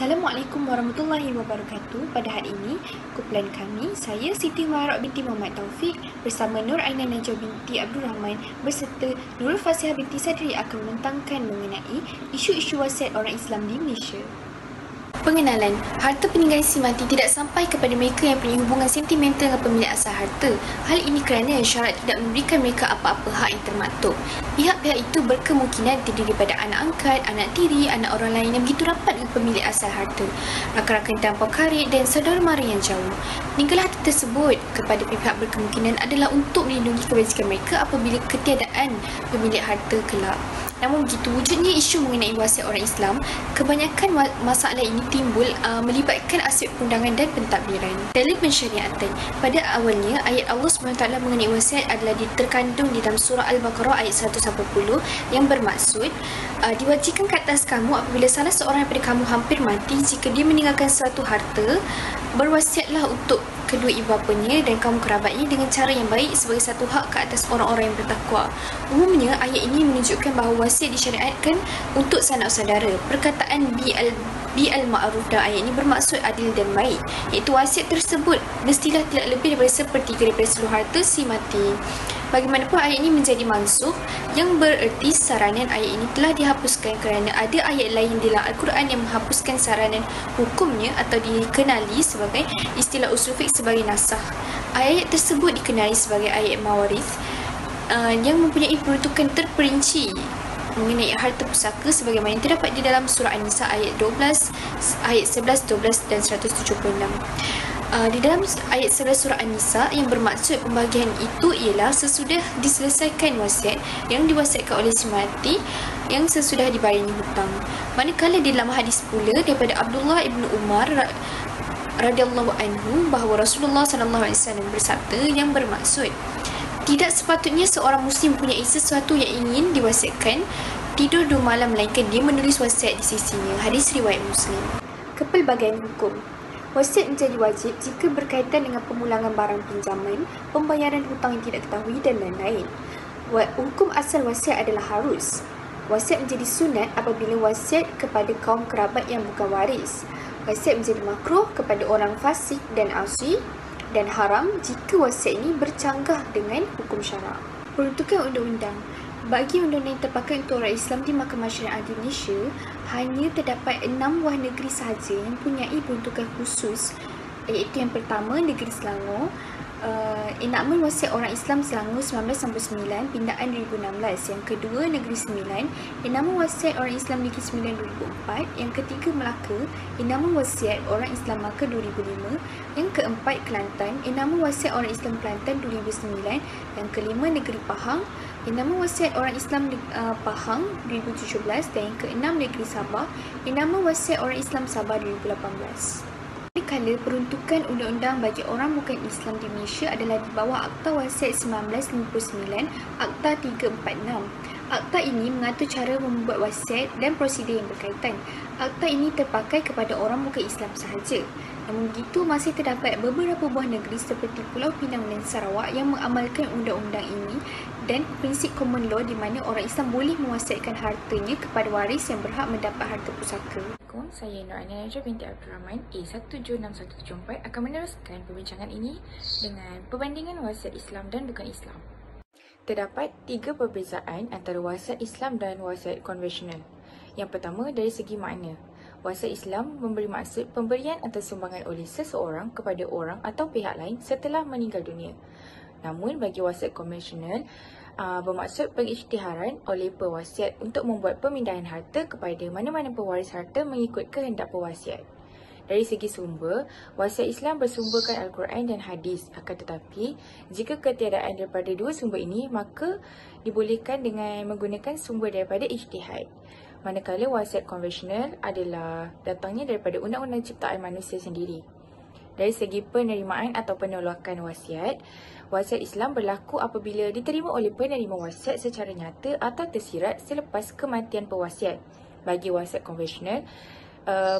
Assalamualaikum warahmatullahi wabarakatuh. Pada hari ini, kumpulan kami, saya Siti Maharok binti Muhammad Taufik bersama Nur Aina Najwa binti Abdul Rahman berserta Nurul Fasihah binti Sadri akan membentangkan mengenai isu-isu wasiat orang Islam di Malaysia. Pengenalan, harta peninggalan si mati tidak sampai kepada mereka yang punya hubungan sentimental dengan pemilik asal harta. Hal ini kerana syarat tidak memberikan mereka apa-apa hak yang termaktub. Pihak-pihak itu berkemungkinan terdiri daripada anak angkat, anak tiri, anak orang lain yang begitu rapat dengan pemilik asal harta, rakan-rakan tanpa karib dan saudara mara yang jauh. Peninggalan harta tersebut kepada pihak berkemungkinan adalah untuk melindungi kebajikan mereka apabila ketiadaan pemilik harta kelak. Namun begitu wujudnya isu mengenai wasiat orang Islam, kebanyakan masalah ini timbul melibatkan aspek perundangan dan pentadbiran. Dalam pensyariatan, pada awalnya ayat Allah SWT mengenai wasiat adalah terkandung di dalam surah Al-Baqarah ayat 1-10 yang bermaksud diwajibkan ke atas kamu apabila salah seorang daripada kamu hampir mati, jika dia meninggalkan suatu harta, berwasiatlah untuk kedua ibu bapanya dan kaum kerabatnya dengan cara yang baik sebagai satu hak ke atas orang-orang yang bertakwa. Umumnya, ayat ini menunjukkan bahawa wasiat disyariatkan untuk sanak saudara. Perkataan bil ma'ruf dalam ayat ini bermaksud adil dan baik, iaitu wasiat tersebut mestilah tidak lebih daripada sepertiga daripada seluruh harta si mati. Bagaimanapun ayat ini menjadi mansukh, yang bererti saranan ayat ini telah dihapuskan kerana ada ayat lain dalam Al-Quran yang menghapuskan saranan hukumnya atau dikenali sebagai istilah usul fiqh sebagai nasakh. Ayat tersebut dikenali sebagai ayat mawarith yang mempunyai peruntukan terperinci mengenai harta pusaka sebagaimana yang terdapat di dalam surah An-Nisa ayat 12, ayat 11, 12 dan 176. Di dalam ayat 11 surah An-Nisa yang bermaksud pembahagian itu ialah sesudah diselesaikan wasiat yang diwasiatkan oleh si mati yang sesudah dibayarini hutang. Manakala di dalam hadis pula daripada Abdullah ibnu Umar radhiyallahu anhu bahawa Rasulullah SAW bersabda yang bermaksud, tidak sepatutnya seorang muslim mempunyai sesuatu yang ingin diwasiatkan tidur 2 malam melainkan dia menulis wasiat di sisinya. Hadis riwayat Muslim. Kepelbagaian hukum. Wasiat menjadi wajib jika berkaitan dengan pemulangan barang pinjaman, pembayaran hutang yang tidak diketahui dan lain-lain. Hukum asal wasiat adalah harus. Wasiat menjadi sunat apabila wasiat kepada kaum kerabat yang bukan waris. Wasiat menjadi makruh kepada orang fasik dan asi, dan haram jika wasiat ini bercanggah dengan hukum syarak. Peruntukan undang-undang. Bagi undang-undang yang terpakai untuk orang Islam di Mahkamah Syariah di Malaysia, hanya terdapat 6 buah negeri sahaja yang mempunyai peruntukan khusus, iaitu yang pertama, negeri Selangor, enakmen wasiat orang Islam Selangor 1999, pindaan 2016. Yang kedua, Negeri Sembilan, enakmen wasiat orang Islam Negeri Sembilan 2004. Yang ketiga, Melaka, enakmen wasiat orang Islam Melaka 2005. Yang keempat, Kelantan, enakmen wasiat orang Islam Kelantan 2009. Yang kelima, Negeri Pahang, enakmen wasiat orang Islam Pahang 2017. Dan yang keenam, Negeri Sabah, enakmen wasiat orang Islam Sabah 2018. Kala peruntukan undang-undang bagi orang bukan Islam di Malaysia adalah di bawah Akta Wasiat 1959, Akta 346. Akta ini mengatur cara membuat wasiat dan prosedur yang berkaitan. Akta ini terpakai kepada orang bukan Islam sahaja. Namun begitu, masih terdapat beberapa buah negeri seperti Pulau Pinang dan Sarawak yang mengamalkan undang-undang ini dan prinsip common law di mana orang Islam boleh mewasiatkan hartanya kepada waris yang berhak mendapat harta pusaka. Saya Nur Aina Najwa binti Abdul Rahman A176174 akan meneruskan perbincangan ini dengan perbandingan wasiat Islam dan bukan Islam. Terdapat 3 perbezaan antara wasiat Islam dan wasiat konvensional. Yang pertama, dari segi makna. Wasiat Islam memberi maksud pemberian atau sumbangan oleh seseorang kepada orang atau pihak lain setelah meninggal dunia. Namun bagi wasiat konvensional, bermaksud pengisytiharan oleh pewasiat untuk membuat pemindahan harta kepada mana-mana pewaris harta mengikut kehendak pewasiat. Dari segi sumber, wasiat Islam bersumberkan Al-Quran dan Hadis. Akan tetapi, jika ketiadaan daripada 2 sumber ini, maka dibolehkan dengan menggunakan sumber daripada ijtihad. Manakala wasiat konvensional adalah datangnya daripada undang-undang ciptaan manusia sendiri. Dari segi penerimaan atau penolakan wasiat, wasiat Islam berlaku apabila diterima oleh penerima wasiat secara nyata atau tersirat selepas kematian pewasiat. Bagi wasiat konvensional,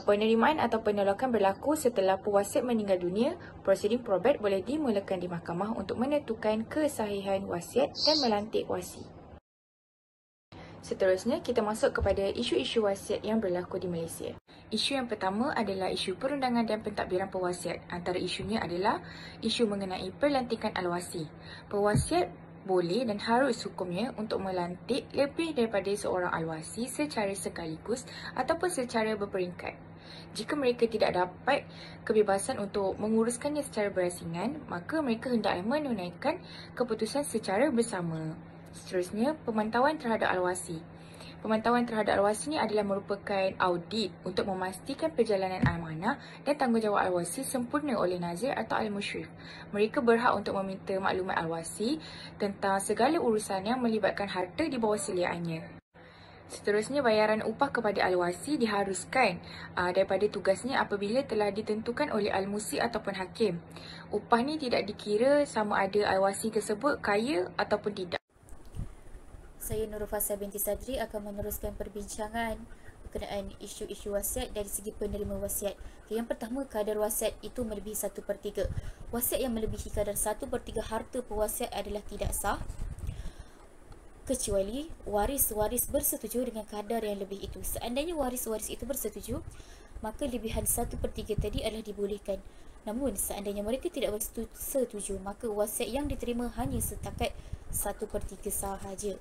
penerimaan atau penolakan berlaku setelah pewasiat meninggal dunia. Prosedur probat boleh dimulakan di mahkamah untuk menentukan kesahihan wasiat dan melantik wasi. Seterusnya, kita masuk kepada isu-isu wasiat yang berlaku di Malaysia. Isu yang pertama adalah isu perundangan dan pentadbiran pewasiat. Antara isunya adalah isu mengenai pelantikan al-wasi. Pewasiat boleh dan harus hukumnya untuk melantik lebih daripada seorang al-wasi secara sekaligus ataupun secara berperingkat. Jika mereka tidak dapat kebebasan untuk menguruskannya secara berasingan, maka mereka hendaklah menunaikan keputusan secara bersama. Seterusnya, pemantauan terhadap al-wasi. Pemantauan terhadap al-wasi ini adalah merupakan audit untuk memastikan perjalanan amanah dan tanggungjawab al-wasi sempurna oleh nazir atau al-musyrif. Mereka berhak untuk meminta maklumat al-wasi tentang segala urusan yang melibatkan harta di bawah seliaannya. Seterusnya, bayaran upah kepada al-wasi diharuskan daripada tugasnya apabila telah ditentukan oleh al-musi ataupun hakim. Upah ni tidak dikira sama ada al-wasi tersebut kaya ataupun tidak. Saya Nurul Fasah binti Sadri akan meneruskan perbincangan berkenaan isu-isu wasiat dari segi penerima wasiat. Yang pertama, kadar wasiat itu melebihi 1/3. Wasiat yang melebihi kadar 1/3 harta pewasiat adalah tidak sah, kecuali waris-waris bersetuju dengan kadar yang lebih itu. Seandainya waris-waris itu bersetuju, maka lebihan 1/3 tadi adalah dibolehkan. Namun, seandainya mereka tidak bersetuju, maka wasiat yang diterima hanya setakat 1/3 sahaja.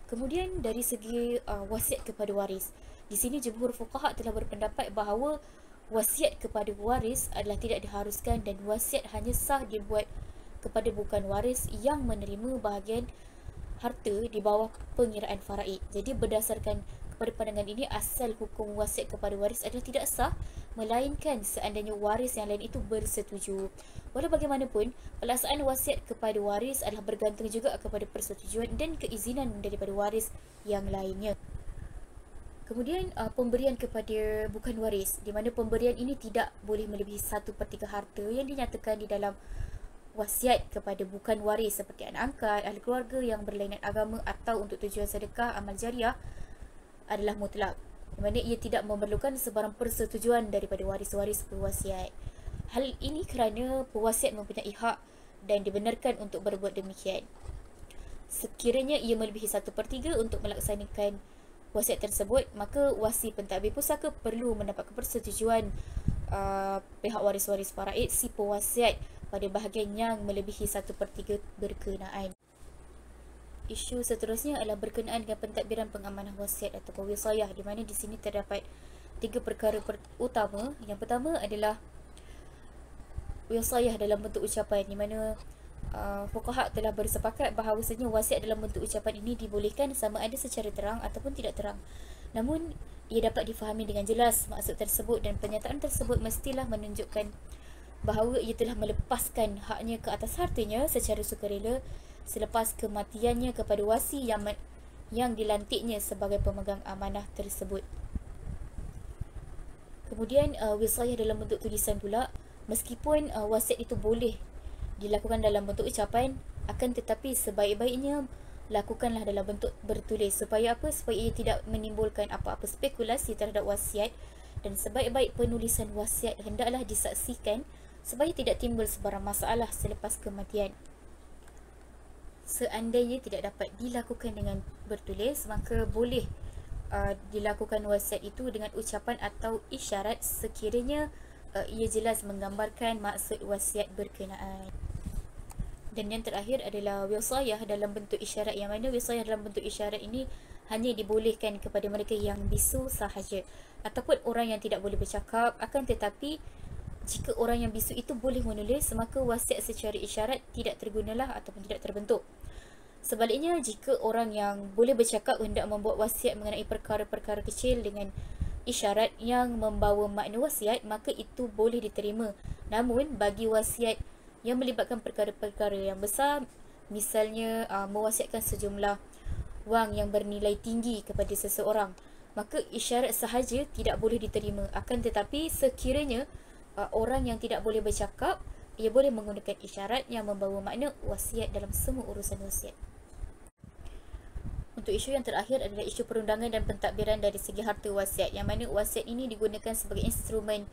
Kemudian dari segi wasiat kepada waris, di sini jumhur fuqaha telah berpendapat bahawa wasiat kepada waris adalah tidak diharuskan dan wasiat hanya sah dibuat kepada bukan waris yang menerima bahagian harta di bawah pengiraan faraid. Jadi berdasarkan kepada pandangan ini, asal hukum wasiat kepada waris adalah tidak sah, melainkan seandainya waris yang lain itu bersetuju. Walau bagaimanapun, pelaksanaan wasiat kepada waris adalah bergantung juga kepada persetujuan dan keizinan daripada waris yang lainnya. Kemudian pemberian kepada bukan waris, di mana pemberian ini tidak boleh melebihi 1/3 harta yang dinyatakan di dalam wasiat kepada bukan waris seperti anak angkat, ahli keluarga yang berlainan agama atau untuk tujuan sedekah, amal jariah adalah mutlak, di mana ia tidak memerlukan sebarang persetujuan daripada waris-waris pewasiat. Hal ini kerana pewasiat mempunyai hak dan dibenarkan untuk berbuat demikian. Sekiranya ia melebihi 1/3 untuk melaksanakan wasiat tersebut, maka wasi pentadbir pusaka perlu mendapat persetujuan pihak waris-waris faraid si pewasiat pada bahagian yang melebihi 1/3 berkenaan. Isu seterusnya adalah berkenaan dengan pentadbiran pengamanah wasiat atau wisayah, di mana di sini terdapat 3 perkara utama. Yang pertama adalah wisayah dalam bentuk ucapan, di mana fuqaha telah bersepakat bahawasanya wasiat dalam bentuk ucapan ini dibolehkan sama ada secara terang ataupun tidak terang. Namun ia dapat difahami dengan jelas maksud tersebut, dan pernyataan tersebut mestilah menunjukkan bahawa ia telah melepaskan haknya ke atas hartanya secara sukarela selepas kematiannya kepada wasi yang dilantiknya sebagai pemegang amanah tersebut. Kemudian wisayah dalam bentuk tulisan pula, meskipun wasiat itu boleh dilakukan dalam bentuk ucapan, akan tetapi sebaik-baiknya lakukanlah dalam bentuk bertulis. Supaya apa? Supaya ia tidak menimbulkan apa-apa spekulasi terhadap wasiat, dan sebaik-baik penulisan wasiat hendaklah disaksikan supaya tidak timbul sebarang masalah selepas kematian. Seandainya tidak dapat dilakukan dengan bertulis, maka boleh dilakukan wasiat itu dengan ucapan atau isyarat sekiranya ia jelas menggambarkan maksud wasiat berkenaan. Dan yang terakhir adalah wisayah dalam bentuk isyarat, yang mana wisayah dalam bentuk isyarat ini hanya dibolehkan kepada mereka yang bisu sahaja ataupun orang yang tidak boleh bercakap. Akan tetapi jika orang yang bisu itu boleh menulis, maka wasiat secara isyarat tidak tergunalah ataupun tidak terbentuk. Sebaliknya, jika orang yang boleh bercakap hendak membuat wasiat mengenai perkara-perkara kecil dengan isyarat yang membawa makna wasiat, maka itu boleh diterima. Namun bagi wasiat yang melibatkan perkara-perkara yang besar, misalnya mewasiatkan sejumlah wang yang bernilai tinggi kepada seseorang, maka isyarat sahaja tidak boleh diterima. Akan tetapi sekiranya orang yang tidak boleh bercakap, ia boleh menggunakan isyarat yang membawa makna wasiat dalam semua urusan wasiat. Untuk isu yang terakhir adalah isu perundangan dan pentadbiran dari segi harta wasiat, yang mana wasiat ini digunakan sebagai instrumen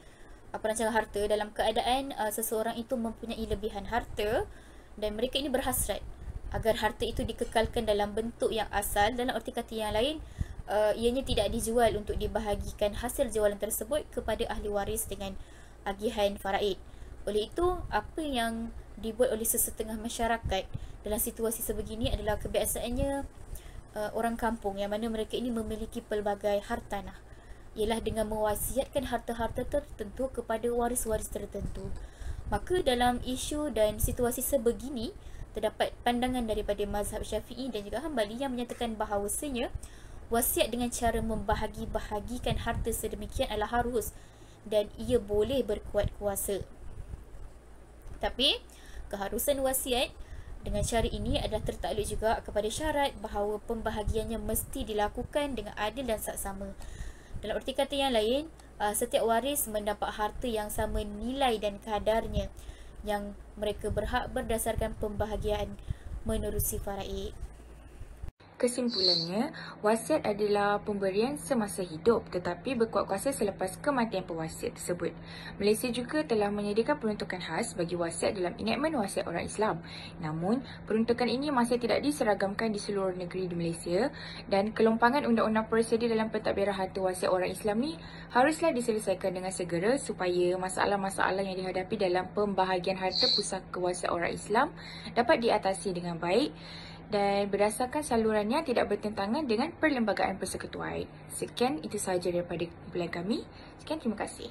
perancangan harta dalam keadaan seseorang itu mempunyai lebihan harta dan mereka ini berhasrat agar harta itu dikekalkan dalam bentuk yang asal. Dalam erti kata yang lain, ianya tidak dijual untuk dibahagikan hasil jualan tersebut kepada ahli waris dengan agihan faraid. Oleh itu, apa yang dibuat oleh sesetengah masyarakat dalam situasi sebegini adalah kebiasaannya orang kampung yang mana mereka ini memiliki pelbagai hartanah, ialah dengan mewasiatkan harta-harta tertentu kepada waris-waris tertentu. Maka dalam isu dan situasi sebegini, terdapat pandangan daripada mazhab Syafi'i dan juga Hambali yang menyatakan bahawasanya wasiat dengan cara membahagi-bahagikan harta sedemikian adalah harus dan ia boleh berkuat kuasa. Tapi keharusan wasiat dengan cara ini adalah tertakluk juga kepada syarat bahawa pembahagiannya mesti dilakukan dengan adil dan saksama. Dalam erti kata yang lain, setiap waris mendapat harta yang sama nilai dan kadarnya yang mereka berhak berdasarkan pembahagian menerusi faraid. Kesimpulannya, wasiat adalah pemberian semasa hidup tetapi berkuat kuasa selepas kematian pewasiat tersebut. Malaysia juga telah menyediakan peruntukan khas bagi wasiat dalam enakmen wasiat orang Islam. Namun, peruntukan ini masih tidak diseragamkan di seluruh negeri di Malaysia dan kelompangan undang-undang prosedur dalam pentadbiran harta wasiat orang Islam ni haruslah diselesaikan dengan segera supaya masalah-masalah yang dihadapi dalam pembahagian harta pusaka wasiat orang Islam dapat diatasi dengan baik dan berdasarkan salurannya tidak bertentangan dengan Perlembagaan Persekutuan. Sekian, itu sahaja daripada kumpulan kami. Sekian, terima kasih.